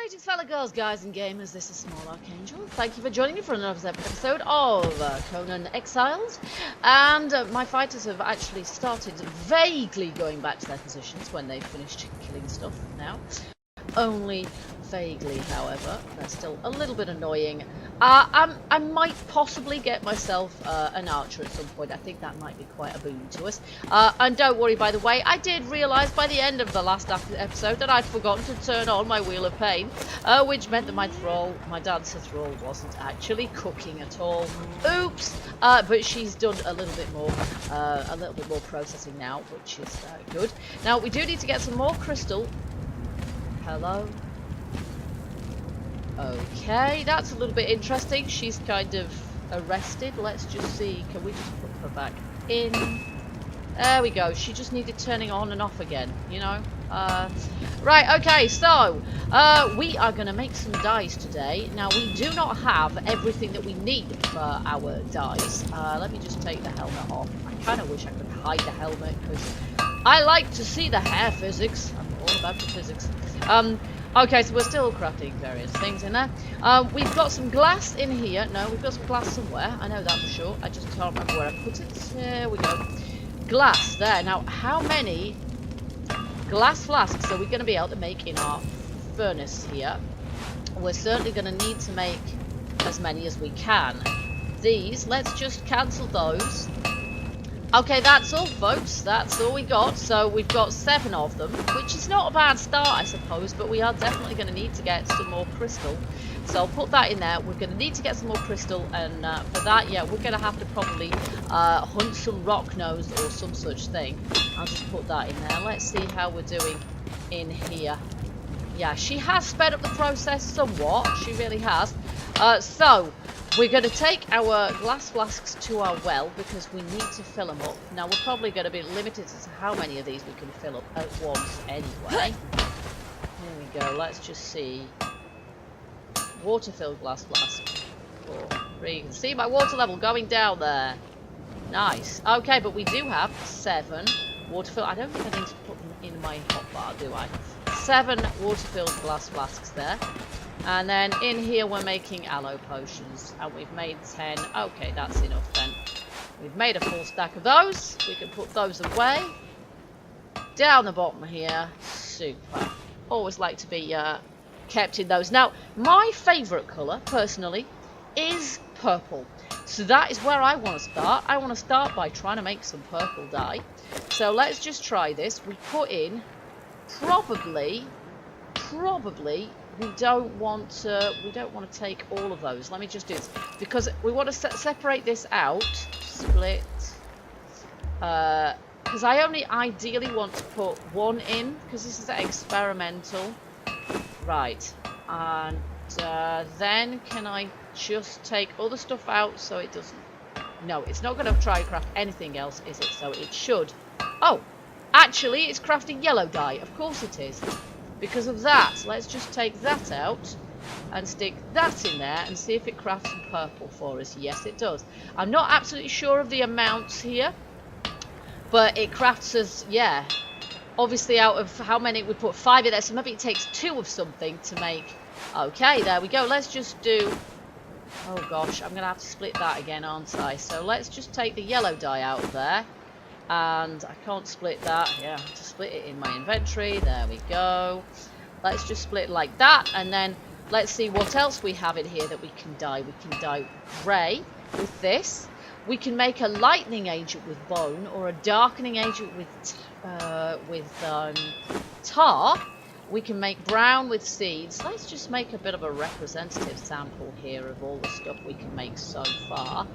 Greetings fellow girls, guys and gamers, this is Small Archangel. Thank you for joining me for another episode of Conan Exiles. And my fighters have actually started vaguely going back to their positions when they've finished killing stuff now. Only vaguely, however. They're still a little bit annoying. I might possibly get myself an archer at some point. I think that might be quite a boon to us. And don't worry, by the way, I did realise by the end of the last episode that I'd forgotten to turn on my Wheel of Pain, which meant that my dancer thrall, wasn't actually cooking at all. Oops! But she's done a little bit more processing now, which is good. Now we do need to get some more crystal. Hello. Okay, that's a little bit interesting. She's kind of arrested. Let's just see. Can we just put her back in? There we go. She just needed turning on and off again, you know. Right, okay, so we are going to make some dyes today. Now, we do not have everything that we need for our dyes. Let me just take the helmet off. I kind of wish I could hide the helmet because I like to see the hair physics. I'm all about the physics. Okay, so we're still crafting various things in there. We've got some glass in here. No, we've got some glass somewhere. I know that for sure. I just can't remember where I put it. There we go. Glass there. Now, how many glass flasks are we going to be able to make in our furnace here? We're certainly going to need to make as many as we can. These, let's just cancel those. Okay, that's all, folks. That's all we got. So we've got 7 of them, which is not a bad start, I suppose, but we are definitely going to need to get some more crystal. So I'll put that in there. We're going to need to get some more crystal, and for that, yeah, we're going to have to probably hunt some rock nose or some such thing. I'll just put that in there. Let's see how we're doing in here. Yeah, she has sped up the process somewhat. She really has. So we're going to take our glass flasks to our well because we need to fill them up. Now, we're probably going to be limited as to how many of these we can fill up at once anyway. Here we go. Let's just see. Water-filled glass flask. 4, 3. You can see my water level going down there. Nice. Okay, but we do have 7 water-filled. I don't think I need to put them in my hotbar, do I? 7 water-filled glass flasks there. And then in here we're making aloe potions, and we've made 10. Okay, that's enough then. We've made a full stack of those. We can put those away. Down the bottom here. Super. Always like to be kept in those. Now, my favourite colour, personally, is purple. So that is where I want to start. I want to start by trying to make some purple dye. So let's just try this. We put in probably we don't want to take all of those. Let me just do this because we want to separate this out. Split. Because I only ideally want to put 1 in because this is experimental. Right. And then can I just take other stuff out so it doesn't... No, it's not going to try and craft anything else, is it? So it should... Oh! Actually, it's crafting yellow dye. Of course it is. Because of that, let's just take that out and stick that in there and see if it crafts some purple for us. Yes, it does. I'm not absolutely sure of the amounts here, but it crafts us, yeah, obviously out of how many we put 5 in there, so maybe it takes 2 of something to make. Okay, there we go. Let's just do... Oh gosh, I'm going to have to split that again, aren't I? So let's just take the yellow dye out of there. And I can't split that. Yeah, I have to split it in my inventory. There we go. Let's just split it like that. And then let's see what else we have in here that we can dye. We can dye grey with this. We can make a lightning agent with bone or a darkening agent with tar. We can make brown with seeds. Let's just make a bit of a representative sample here of all the stuff we can make so far.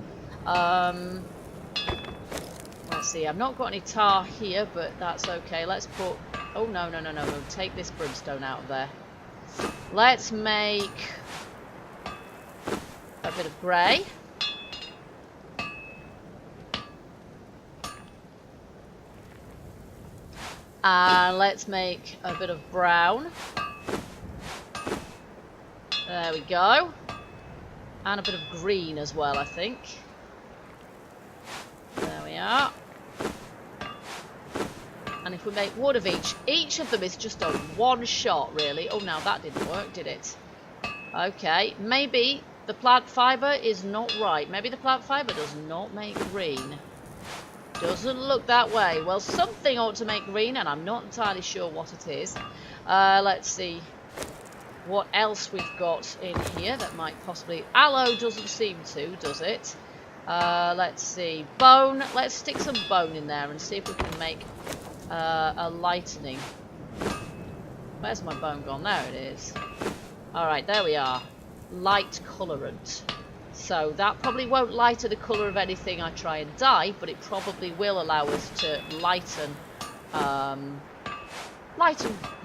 Let's see, I've not got any tar here, but that's okay. Let's put... Oh, no. We'll take this brimstone out of there. Let's make a bit of grey. And let's make a bit of brown. There we go. And a bit of green as well, I think. There we are. And if we make one of each of them is just a one shot, really. Oh, now that didn't work, did it? Okay, maybe the plant fibre is not right. Maybe the plant fibre does not make green. Doesn't look that way. Well, something ought to make green, and I'm not entirely sure what it is. Let's see what else we've got in here that might possibly... Aloe doesn't seem to, does it? Let's see. Bone. Let's stick some bone in there and see if we can make a lightening. Where's my bone gone? There it is. Alright, there we are. Light colorant. So that probably won't lighten the colour of anything I try and dye, but it probably will allow us to lighten,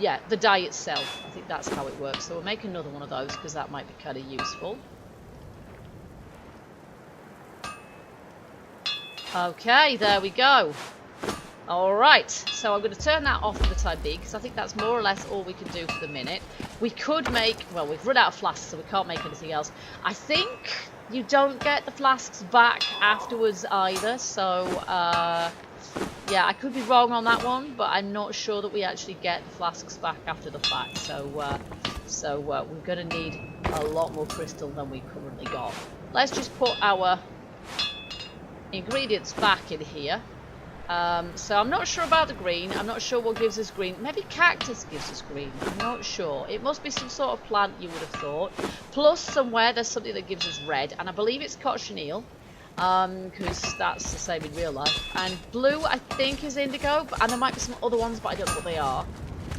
yeah, the dye itself. I think that's how it works. So we'll make another one of those because that might be kind of useful. Okay, there we go. Alright, so I'm going to turn that off for the time being because I think that's more or less all we can do for the minute. We could make, well, we've run out of flasks, so we can't make anything else. I think you don't get the flasks back afterwards either, so yeah, I could be wrong on that one, but I'm not sure that we actually get the flasks back after the fact. So we're going to need a lot more crystal than we currently got. Let's just put our ingredients back in here. So I'm not sure about the green. I'm not sure what gives us green. Maybe cactus gives us green. I'm not sure. It must be some sort of plant, you would have thought. Plus somewhere there's something that gives us red, and I believe it's cochineal, because that's the same in real life. And blue, I think, is indigo, and there might be some other ones, but I don't know what they are.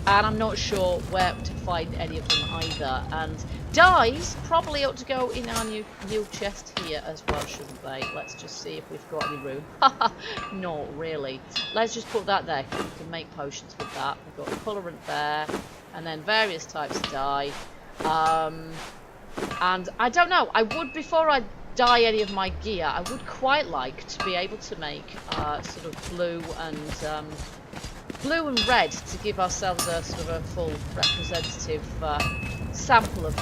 And I'm not sure where to find any of them either. And dyes probably ought to go in our new chest here as well, shouldn't they? Let's just see if we've got any room. Not really. Let's just put that there. We can make potions with that. We've got colorant there, and then various types of dye. And I don't know. I would, before I dye any of my gear, I would quite like to be able to make sort of blue and red to give ourselves a sort of a full representative sample of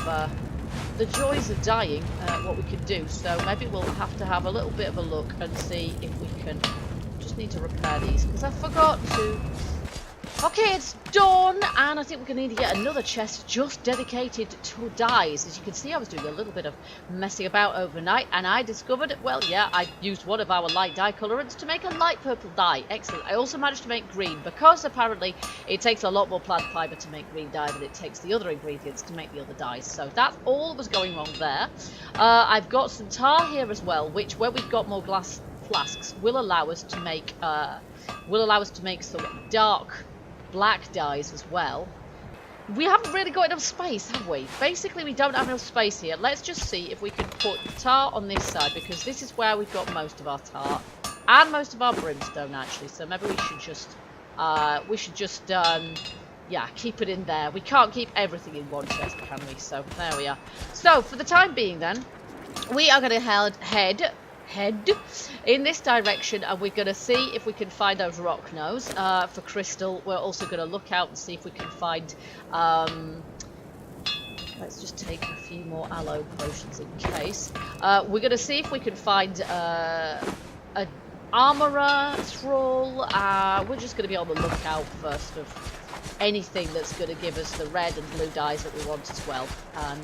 the joys of dyeing, what we can do. So maybe we'll have to have a little bit of a look and see if we can. Just need to repair these because I forgot to. Okay, it's dawn, and I think we're going to need to get another chest just dedicated to dyes. As you can see, I was doing a little bit of messing about overnight, and I discovered, well, yeah, I used one of our light dye colorants to make a light purple dye. Excellent. I also managed to make green, because apparently it takes a lot more plant fibre to make green dye than it takes the other ingredients to make the other dyes. So that's all that was going wrong there. I've got some tar here as well, which, where we've got more glass flasks, will allow us to make some dark black dyes as well. We haven't really got enough space, have we? Basically, we don't have enough space here. Let's just see if we can put tar on this side, because this is where we've got most of our tar and most of our brimstone, actually. So maybe we should just yeah, keep it in there. We can't keep everything in one chest, can we? So there we are. So for the time being, then, we are going to head in this direction, and we're going to see if we can find those rock nose for crystal. We're also going to look out and see if we can find let's just take a few more aloe potions in case. We're going to see if we can find an armourer, thrall. We're just going to be on the lookout first of anything that's going to give us the red and blue dyes that we want as well. And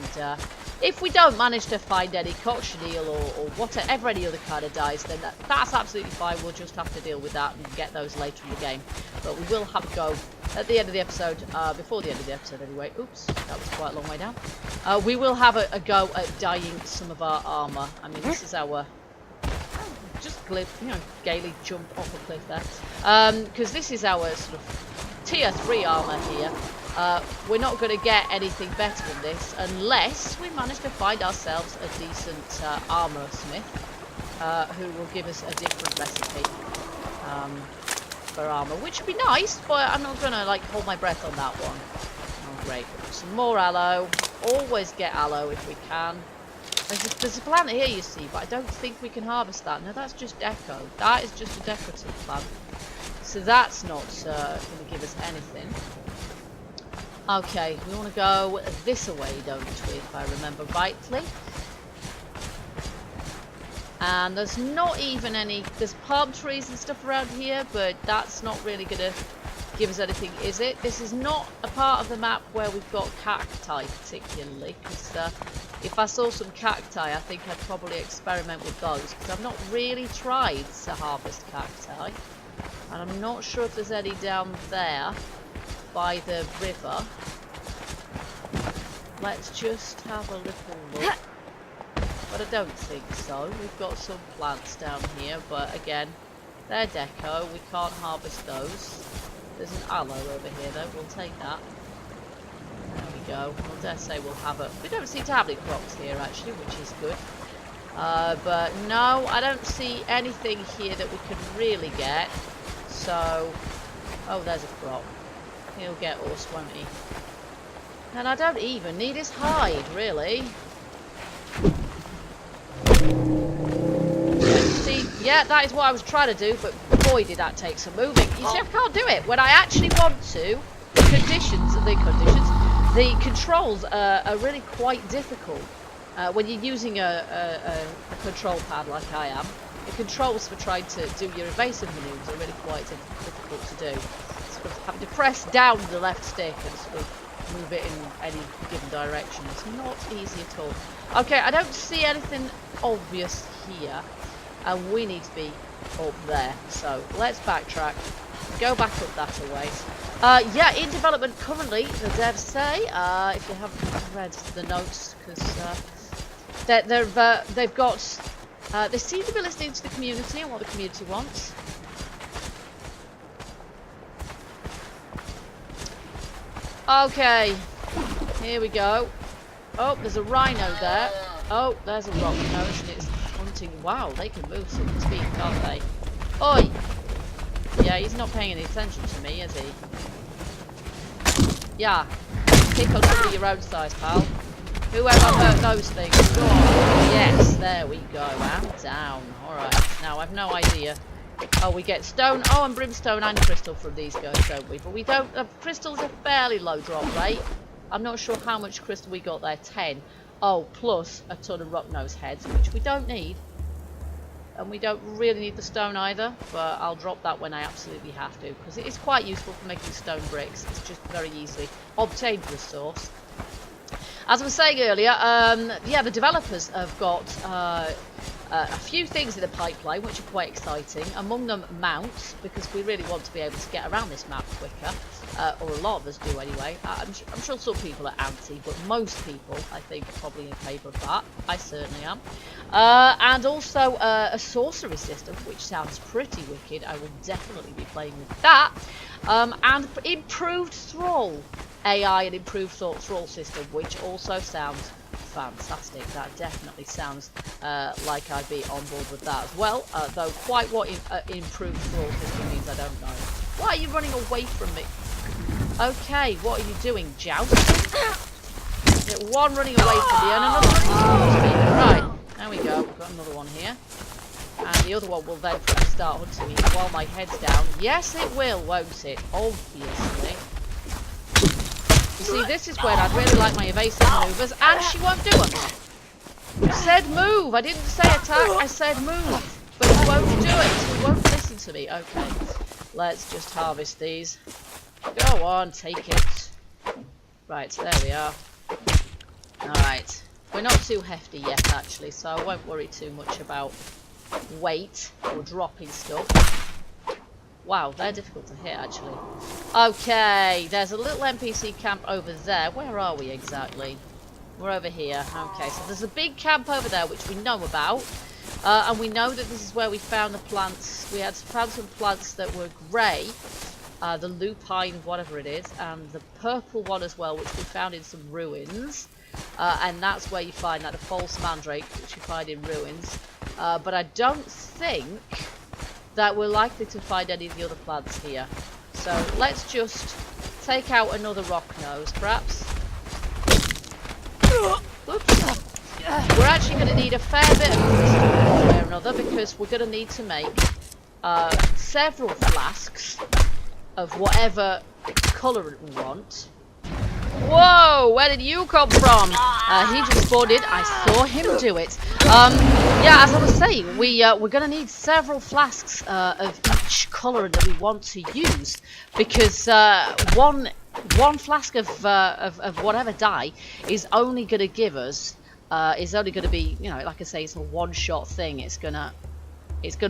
if we don't manage to find any cochineal or whatever, any other kind of dyes, then that's absolutely fine. We'll just have to deal with that and get those later in the game. But we will have a go at the end of the episode, before the end of the episode anyway. Oops, that was quite a long way down. We will have a go at dyeing some of our armour. I mean, this is our... just cliff, you know, gaily jump off a cliff there. Because this is our sort of tier 3 armour here. We're not going to get anything better than this unless we manage to find ourselves a decent armour smith who will give us a different recipe for armour, which would be nice, but I'm not going to like hold my breath on that one. Oh great, some more aloe. Always get aloe if we can. There's a plant here, you see, but I don't think we can harvest that. No, that's just deco. That is just a decorative plant. So that's not going to give us anything. Okay, we want to go this away, don't we, if I remember rightly. And there's not even any... There's palm trees and stuff around here, but that's not really going to give us anything, is it? This is not a part of the map where we've got cacti particularly, because if I saw some cacti, I think I'd probably experiment with those, because I've not really tried to harvest cacti, and I'm not sure if there's any down there by the river. Let's just have a little look. But I don't think so. We've got some plants down here, but again, they're deco. We can't harvest those. There's an aloe over here though. We'll take that. There we go. I dare say we'll have it. We don't seem to have any crops here actually, which is good. But no, I don't see anything here that we can really get. So, oh, there's a crop. He'll get us, won't he? And I don't even need his hide, really. See, yeah, that is what I was trying to do, but boy, did that take some moving. You see, I can't do it. When I actually want to, the controls are really quite difficult. When you're using a control pad like I am, the controls for trying to do your evasive manoeuvres are really quite difficult to do. Sort of having to press down the left stick and sort of move it in any given direction. It's not easy at all. Okay, I don't see anything obvious here, and we need to be up there. So let's backtrack, go back up that way. Yeah, in development currently, the devs say, if you haven't read the notes, because they've got, they seem to be listening to the community and what the community wants. Okay, here we go. Oh, there's a rhino there. Oh, there's a rock nose and it's hunting. Wow, they can move some speed, can't they? Oi! Yeah, he's not paying any attention to me, is he? Yeah, pick on some of your own size, pal. Whoever hurt those things, go on. Yes, there we go. And down. Alright, now I've no idea. Oh, we get stone, oh, and brimstone and crystal from these guys, don't we? But we don't, crystal's a fairly low drop rate. I'm not sure how much crystal we got there, 10. Oh, plus a ton of rock nose heads, which we don't need. And we don't really need the stone either, but I'll drop that when I absolutely have to, because it is quite useful for making stone bricks. It's just very easily obtained resource. As I was saying earlier, yeah, the developers have got a few things in the pipeline which are quite exciting. Among them, mounts, because we really want to be able to get around this map quicker, or a lot of us do anyway. I'm sure some people are anti, but most people, I think, are probably in favour of that. I certainly am. And also a sorcery system, which sounds pretty wicked. I will definitely be playing with that. And improved thrall AI and improved thrall system, which also sounds fantastic. That definitely sounds like I'd be on board with that as well, though quite what improved thrall system means I don't know. Why are you running away from me? Okay, what are you doing, jousting? One running away from me and another running towards me. Right, there we go, we've got another one here. And the other one will then start hunting me while my head's down. Yes, it will, won't it? Obviously. You see, this is when I'd really like my evasive manoeuvres, and she won't do them. I said move! I didn't say attack, I said move. But he won't do it, he won't listen to me. Okay, let's just harvest these. Go on, take it. Right, there we are. Alright, we're not too hefty yet actually, so I won't worry too much about weight or dropping stuff. Wow, they're difficult to hit actually. Okay, there's a little NPC camp over there. Where are we exactly? We're over here. Okay, so there's a big camp over there which we know about. And we know that this is where we found the plants. We had found some plants that were grey. The lupine, whatever it is. And the purple one as well, which we found in some ruins. And that's where you find that, a false mandrake, which you find in ruins. But I don't think that we're likely to find any of the other plants here. So let's just take out another rock nose, perhaps. Oops. We're actually going to need a fair bit of crystal one way or another, because we're going to need to make several flasks of whatever colour we want. Whoa, where did you come from? He just spawned in. I saw him do it. Yeah, as I was saying, we're going to need several flasks of each colour that we want to use, because one flask of whatever dye is only going to give us, is only going to be, you know, like I say, it's a one-shot thing. It's gonna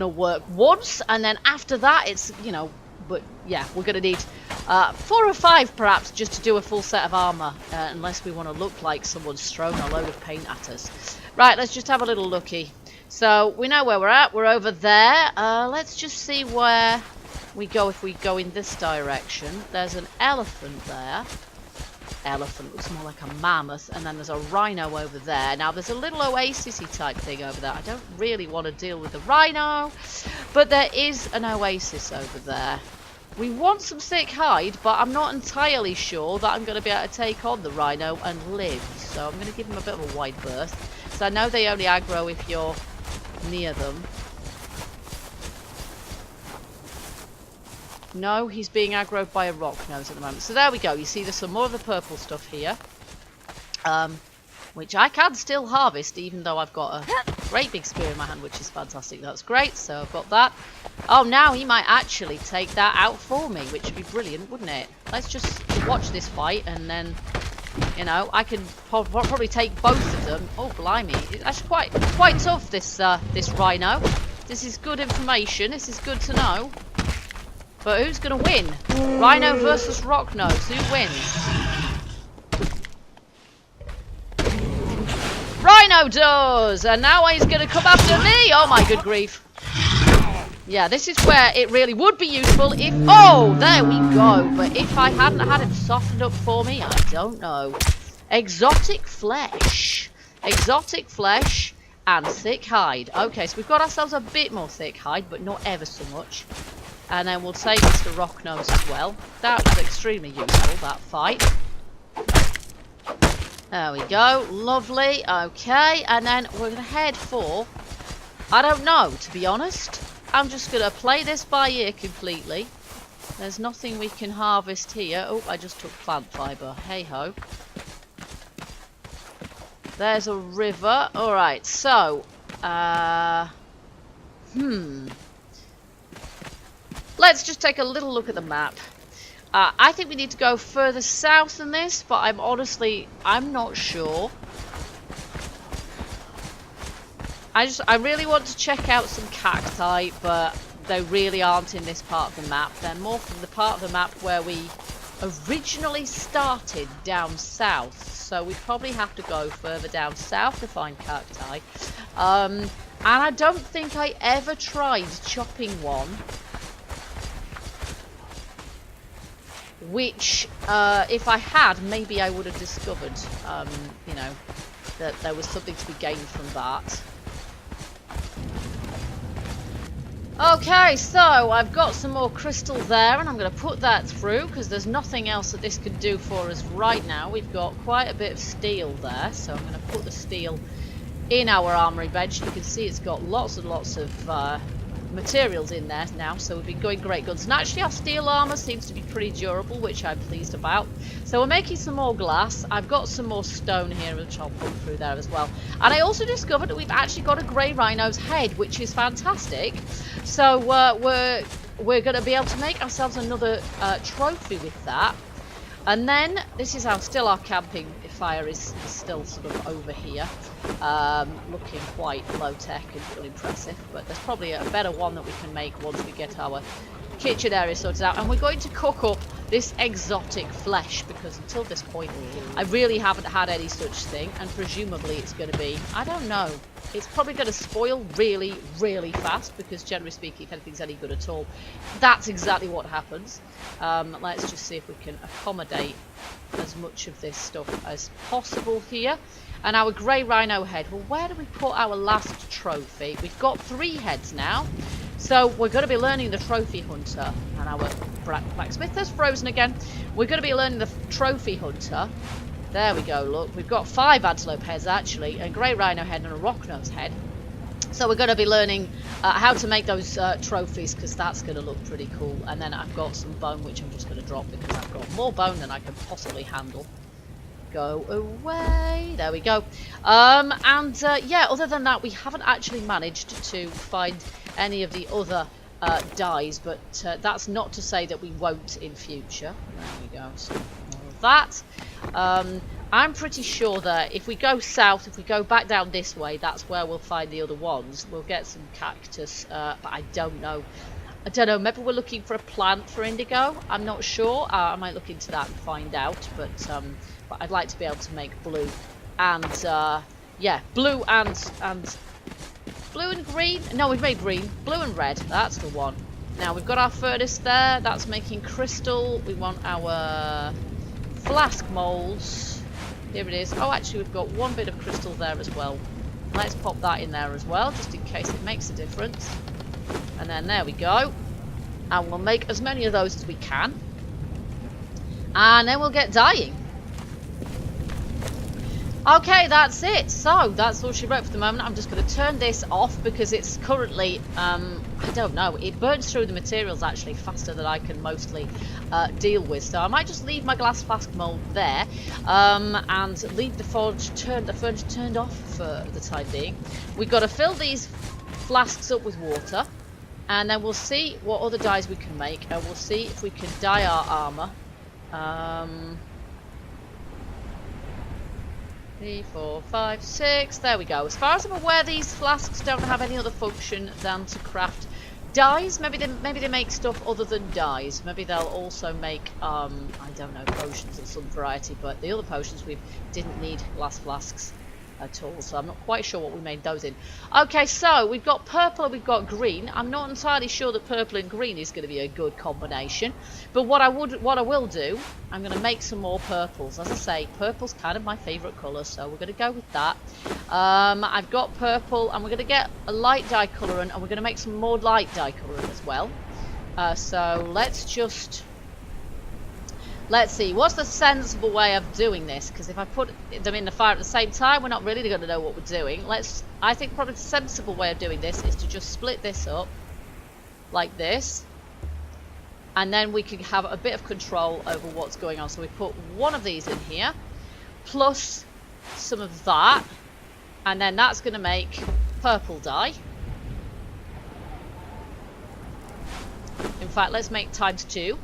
work once, and then after that, it's, you know. But yeah, we're going to need 4 or 5 perhaps just to do a full set of armour, unless we want to look like someone's thrown a load of paint at us. Right, let's just have a little looky. So we know where we're at. We're over there. Let's just see where we go if we go in this direction. There's an elephant there. Elephant looks more like a mammoth, and then there's a rhino over there. Now there's a little oasis-y type thing over there. I don't really want to deal with the rhino, but there is an oasis over there. We want some thick hide, but I'm not entirely sure that I'm going to be able to take on the rhino and live. So I'm going to give him a bit of a wide berth. So I know they only aggro if you're near them. No, he's being aggroed by a rock nose at the moment. So there we go. You see there's some more of the purple stuff here. Which I can still harvest, even though I've got a great big spear in my hand, which is fantastic. That's great. So I've got that. Oh, now he might actually take that out for me, which would be brilliant, wouldn't it? Let's just watch this fight, and then, you know, I can probably take both of them. Oh, blimey. It's actually quite tough, this rhino. This is good information. This is good to know. But who's going to win? Rhino versus rock nose. Who wins? Rhino does! And now he's going to come after me! Oh my good grief. Yeah, this is where it really would be useful if... Oh, there we go. But if I hadn't had him softened up for me, I don't know. Exotic flesh. Exotic flesh and thick hide. Okay, so we've got ourselves a bit more thick hide, but not ever so much. And then we'll take Mr. Rocknose as well. That was extremely useful, that fight. There we go. Lovely. Okay. And then we're going to head for... I don't know, to be honest. I'm just going to play this by ear completely. There's nothing we can harvest here. Oh, I just took plant fibre. Hey-ho. There's a river. Alright, so... Let's just take a little look at the map. I think we need to go further south than this, but I'm not sure. I really want to check out some cacti, but they really aren't in this part of the map. They're more from the part of the map where we originally started down south. So we probably have to go further down south to find cacti. And I don't think I ever tried chopping one. Which, if I had, maybe I would have discovered, you know, that there was something to be gained from that. Okay, so I've got some more crystal there, and I'm going to put that through, because there's nothing else that this could do for us right now. We've got quite a bit of steel there, so I'm going to put the steel in our armory bench. You can see it's got lots and lots of materials in there now, so we've been going great guns. And actually our steel armor seems to be pretty durable, which I'm pleased about. So we're making some more glass. I've got some more stone here, which I'll put through there as well. And I also discovered that we've actually got a grey rhino's head, which is fantastic. So we're going to be able to make ourselves another trophy with that. And then this is still our camping fire is still sort of over here, looking quite low tech and unimpressive, but there's probably a better one that we can make once we get our kitchen area sorted out. And we're going to cook up this exotic flesh, because until this point I really haven't had any such thing, and presumably it's going to be, I don't know, it's probably going to spoil really, really fast, because generally speaking, if anything's any good at all, that's exactly what happens. Let's just see if we can accommodate as much of this stuff as possible here. And our grey rhino head, well, where do we put our last trophy? We've got 3 heads now, so we're going to be learning the trophy hunter. And our blacksmith has frozen again. We're going to be learning the trophy hunter. There we go, look, we've got 5 antelope heads actually, a grey rhino head and a rock nose head. So we're going to be learning how to make those trophies, because that's going to look pretty cool. And then I've got some bone, which I'm just going to drop, because I've got more bone than I can possibly handle. Go away. There we go. Yeah, other than that, we haven't actually managed to find any of the other dyes, but that's not to say that we won't in future. There we go. So all of that. I'm pretty sure that if we go south, if we go back down this way, that's where we'll find the other ones. We'll get some cactus, but I don't know. I don't know, maybe we're looking for a plant for indigo. I'm not sure. I might look into that and find out, but I'd like to be able to make blue. And, yeah, blue and green. No, we've made green. Blue and red, that's the one. Now, we've got our furnace there. That's making crystal. We want our flask molds. Here it is. Oh, actually, we've got one bit of crystal there as well. Let's pop that in there as well, just in case it makes a difference. And then there we go. And we'll make as many of those as we can. And then we'll get dyeing. Okay, that's it. So, that's all she wrote for the moment. I'm just going to turn this off because it's currently, I don't know, it burns through the materials actually faster than I can mostly deal with. So I might just leave my glass flask mold there and leave the furnace turned off for the time being. We've got to fill these flasks up with water. And then we'll see what other dyes we can make. And we'll see if we can dye our armour. 3, 4, 5, 6. There we go. As far as I'm aware, these flasks don't have any other function than to craft dyes. Maybe they make stuff other than dyes. Maybe they'll also make I don't know, potions of some variety. But the other potions we didn't need glass flasks at all, so I'm not quite sure what we made those in. Okay, so we've got purple and we've got green. I'm not entirely sure that purple and green is going to be a good combination, but what I will do, I'm going to make some more purples. As I say, purple's kind of my favourite colour, so we're going to go with that. I've got purple, and we're going to get a light dye colorant, and we're going to make some more light dye colorant as well. So let's see, what's the sensible way of doing this? Because if I put them in the fire at the same time, we're not really going to know what we're doing. I think probably the sensible way of doing this is to just split this up like this. And then we can have a bit of control over what's going on. So we put one of these in here, plus some of that. And then that's going to make purple dye. In fact, let's make ×2.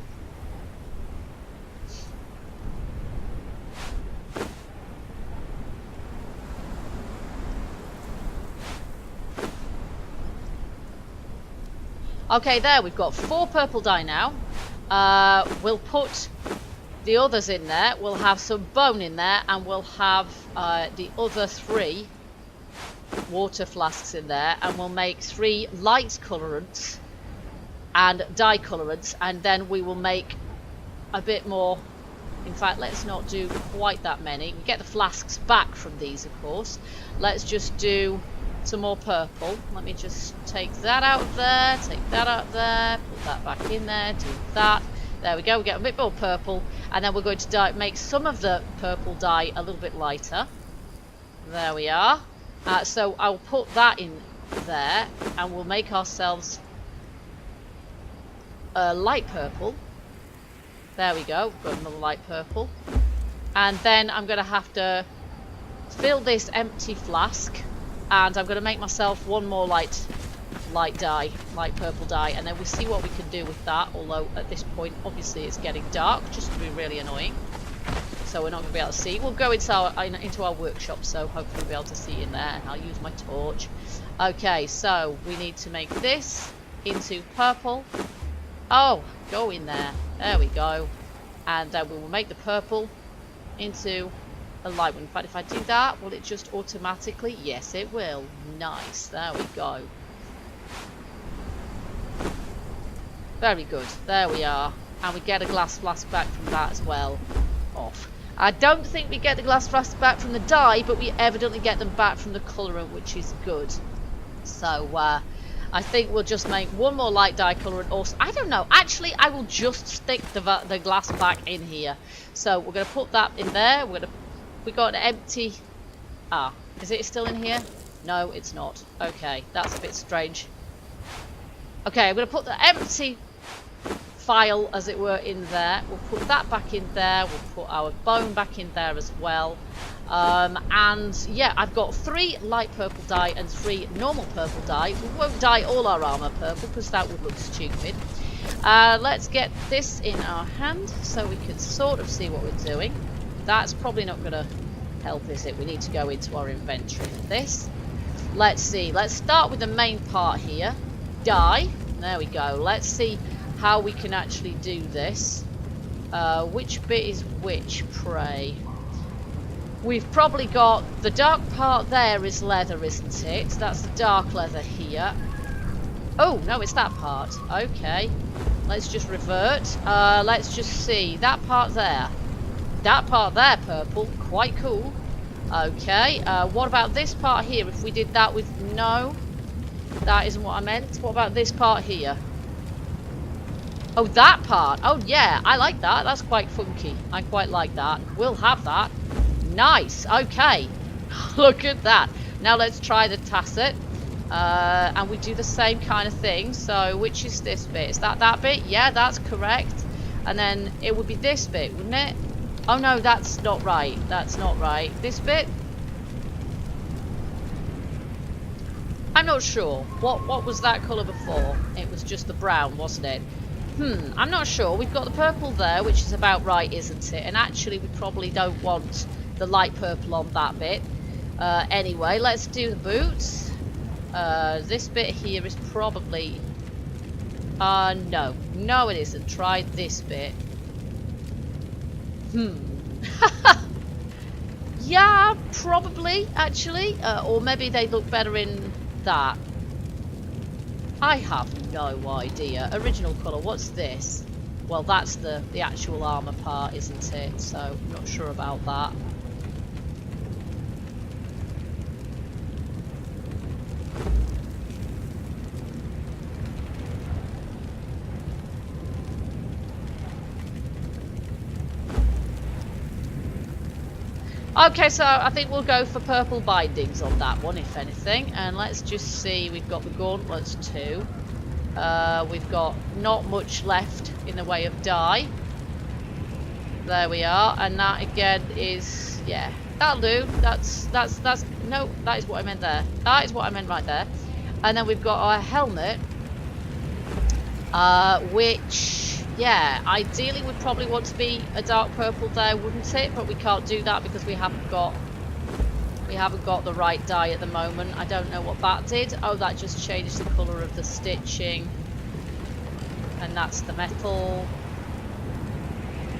Okay, there, we've got 4 purple dye now. We'll put the others in there. We'll have some bone in there, and we'll have the other 3 water flasks in there, and we'll make 3 light colorants and dye colorants, and then we will make a bit more. In fact, let's not do quite that many. We get the flasks back from these, of course. Let's just do some more purple. Let me just take that out of there, take that out of there, put that back in there, do that. There we go, we get a bit more purple, and then we're going to make some of the purple dye a little bit lighter. There we are. So I'll put that in there, and we'll make ourselves a light purple. There we go, we've got another light purple. And then I'm going to have to fill this empty flask, and I'm going to make myself one more light purple dye, and then we'll see what we can do with that. Although at this point, obviously, it's getting dark, just to be really annoying. So we're not going to be able to see. We'll go into our workshop, so hopefully we'll be able to see in there, and I'll use my torch. Okay, so we need to make this into purple. Oh, go in there. There we go. And then we will make the purple into a light one. In fact, if I do that, will it just automatically? Yes, it will. Nice. There we go. Very good. There we are. And we get a glass flask back from that as well. Off. I don't think we get the glass flask back from the dye, but we evidently get them back from the colorant, which is good. So, I think we'll just make one more light dye colorant. Also, I don't know. Actually, I will just stick the glass back in here. So we're going to put that in there. We got an empty. Is it still in here? No, it's not. Okay, that's a bit strange. Okay, I'm going to put the empty file, as it were, in there. We'll put that back in there. We'll put our bone back in there as well. And yeah, I've got 3 light purple dye and 3 normal purple dye. We won't dye all our armour purple because that would look stupid. Let's get this in our hand so we can sort of see what we're doing. That's probably not going to help, is it? We need to go into our inventory for this. Let's see. Let's start with the main part here. Dye. There we go. Let's see how we can actually do this. Which bit is which, pray? We've probably got the dark part there is leather, isn't it? That's the dark leather here. Oh, no, it's that part. Okay. Let's just revert. Let's just see. That part there. That part there, purple. Quite cool. Okay. What about this part here? If we did that with... No. That isn't what I meant. What about this part here? Oh, that part. Oh, yeah. I like that. That's quite funky. I quite like that. We'll have that. Nice. Okay. Look at that. Now let's try the tasset. And we do the same kind of thing. So, which is this bit? Is that bit? Yeah, that's correct. And then it would be this bit, wouldn't it? Oh, no, that's not right. That's not right. This bit? I'm not sure. What was that colour before? It was just the brown, wasn't it? I'm not sure. We've got the purple there, which is about right, isn't it? And actually, we probably don't want the light purple on that bit. Anyway, let's do the boots. This bit here is probably... no. No, it isn't. Try this bit. Yeah, probably, actually. Or maybe they look better in that. I have no idea. Original colour, what's this? Well, that's the actual armour part, isn't it? So, I'm not sure about that. Okay, so I think we'll go for purple bindings on that one, if anything. And let's just see, we've got the gauntlets too. We've got not much left in the way of dye. There we are. And that again is, yeah, that'll do. That's, no, that is what I meant there. That is what I meant right there. And then we've got our helmet, which... yeah, ideally we'd probably want to be a dark purple there, wouldn't it? But we can't do that because we haven't got the right dye at the moment. I don't know what that did. Oh, that just changed the colour of the stitching. And that's the metal.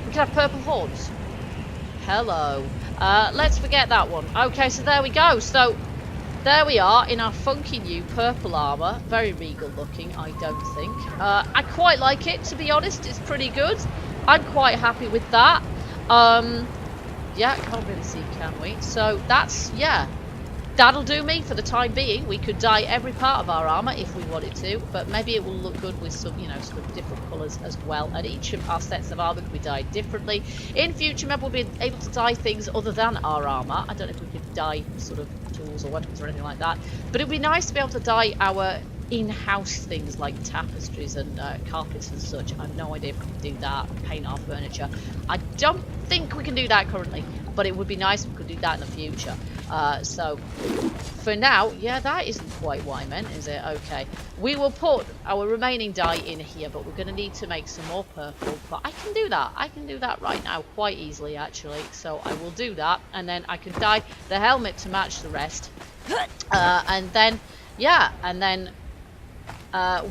We can have purple horns. Hello. Let's forget that one. Okay, so there we go. So there we are in our funky new purple armour. Very regal looking, I don't think. I quite like it, to be honest. It's pretty good. I'm quite happy with that. Yeah, can't really see, can we? So that's, yeah. That'll do me for the time being. We could dye every part of our armour if we wanted to, but maybe it will look good with some, you know, sort of different colours as well. And each of our sets of armour could be dyed differently. In future, maybe we'll be able to dye things other than our armour. I don't know if we could dye sort of tools or weapons or anything like that. But it'd be nice to be able to dye our in-house things like tapestries and carpets and such. I have no idea if we can do that, paint our furniture. I don't think we can do that currently, but it would be nice if we could do that in the future. So for now, yeah, that isn't quite what I meant, is it? Okay, we will put our remaining dye in here, but we're going to need to make some more purple. But I can do that. I can do that right now quite easily, actually. So I will do that, and then I can dye the helmet to match the rest. And then, yeah, and then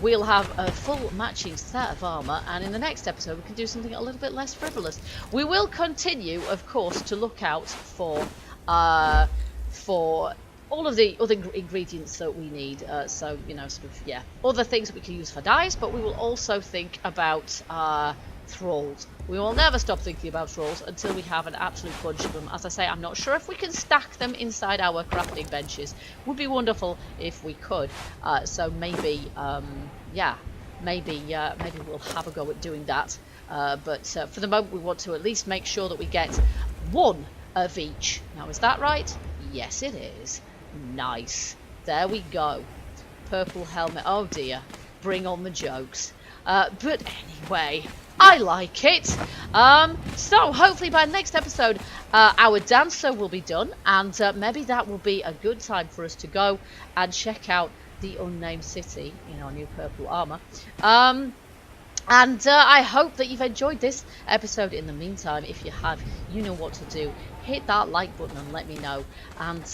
we'll have a full matching set of armour, and in the next episode we can do something a little bit less frivolous. We will continue, of course, to look out for all of the other ingredients that we need, so, you know, sort of, yeah, other things that we can use for dyes, but we will also think about thralls. We will never stop thinking about thralls until we have an absolute bunch of them. As I say, I'm not sure if we can stack them inside our crafting benches. Would be wonderful if we could. So maybe, yeah, maybe we'll have a go at doing that. But for the moment, we want to at least make sure that we get one of each. Now, is that right? Yes, it is. Nice. There we go. Purple helmet. Oh dear. Bring on the jokes. But anyway, I like it. So hopefully by next episode, our dancer will be done, and maybe that will be a good time for us to go and check out the unnamed city in our new purple armor. And I hope that you've enjoyed this episode. In the meantime, if you have, you know what to do. Hit that like button and let me know. And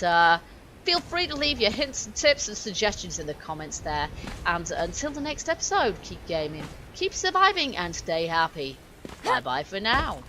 feel free to leave your hints and tips and suggestions in the comments there. And until the next episode, keep gaming, keep surviving, and stay happy. Bye bye for now.